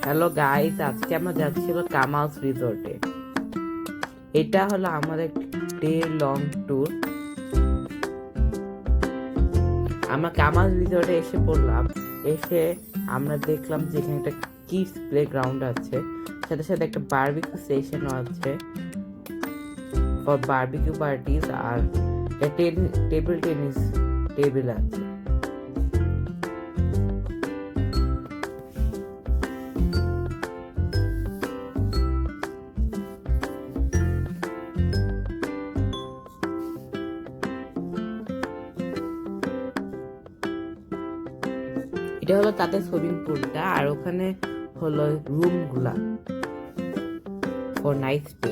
Hello guys, আজকে আমরা যাচ্ছিল কামালস রিসোর্টে। এটা হলো আমাদের ডে লং ট্যুর। আমরা কামালস রিসোর্টে এসে পড়লাম। এসে আমরা দেখলাম যে এখানে একটা কিডস প্লে গ্রাউন্ড আছে, সাথে সাথে একটা বারবিকিউ স্টেশনও আছে ফর বারবিকিউ পার্টিস, আর টেবিল টেনিস টেবিল আছে। এটা হলো তাদের সুইমিং পুলটা, আর ওখানে হলো রুমগুলা ফর নাইট স্টে।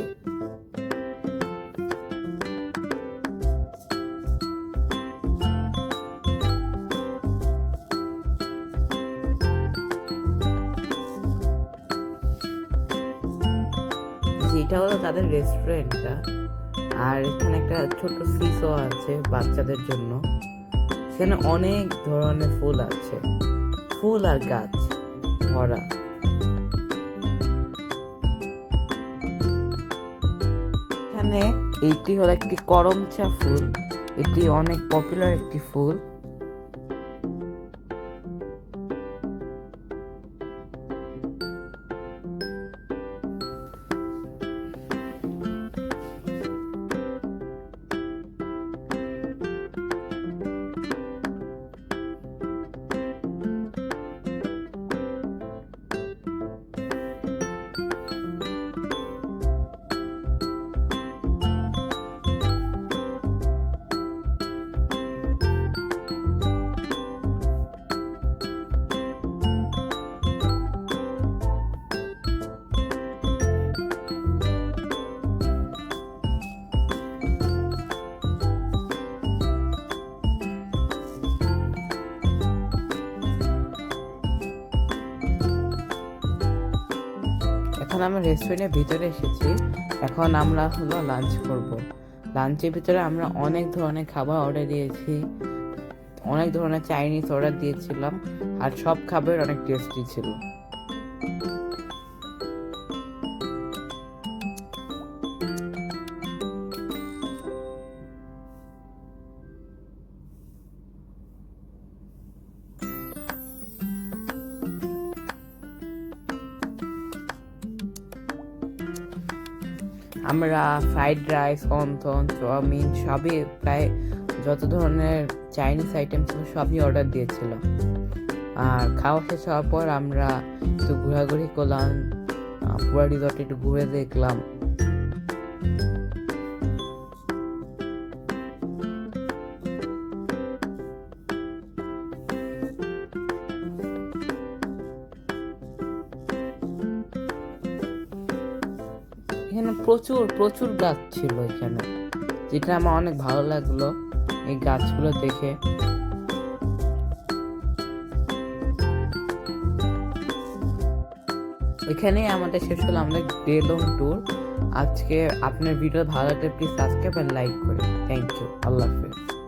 এটা হলো তাদের রেস্টুরেন্টটা, আর এখানে একটা ছোট সিসো আছে বাচ্চাদের জন্য। এখানে অনেক ধরনের ফুল আছে, ফুল আর গাছ ভরা। এখানে এটি হলো একটি করমচা ফুল, এটি অনেক পপুলার একটি ফুল। এখন আমরা রেস্টুরেন্টের ভিতরে এসেছি। এখন আমরা হলো লাঞ্চ করব। লাঞ্চের ভিতরে আমরা অনেক ধরনের খাবার অর্ডার দিয়েছি, অনেক ধরনের চাইনিজ অর্ডার দিয়েছিলাম, আর সব খাবার অনেক টেস্টি ছিল। আমরা ফ্রাইড রাইস, অন্থন, চাউমিন সবই, প্রায় যত ধরনের চাইনিজ আইটেম ছিল সবই অর্ডার দিয়েছিলাম। আর খাওয়া শেষ হওয়ার পর আমরা একটু ঘোরাঘুরি করলাম, পুরো রিসর্টে একটু ঘুরে দেখলাম। এখানে প্রচুর প্রচুর গাছ ছিল এখানে, যেটা আমার অনেক ভালো লাগলো এই গাছগুলো দেখে। এখানেই আমাদের শেষ হলো আমাদের ডে লং ট্যুর। আজকে আপনার ভিডিও ভালো লাগলে প্লিজ সাবস্ক্রাইব আর লাইক করে। থ্যাংক ইউ, আল্লাহ হাফেজ।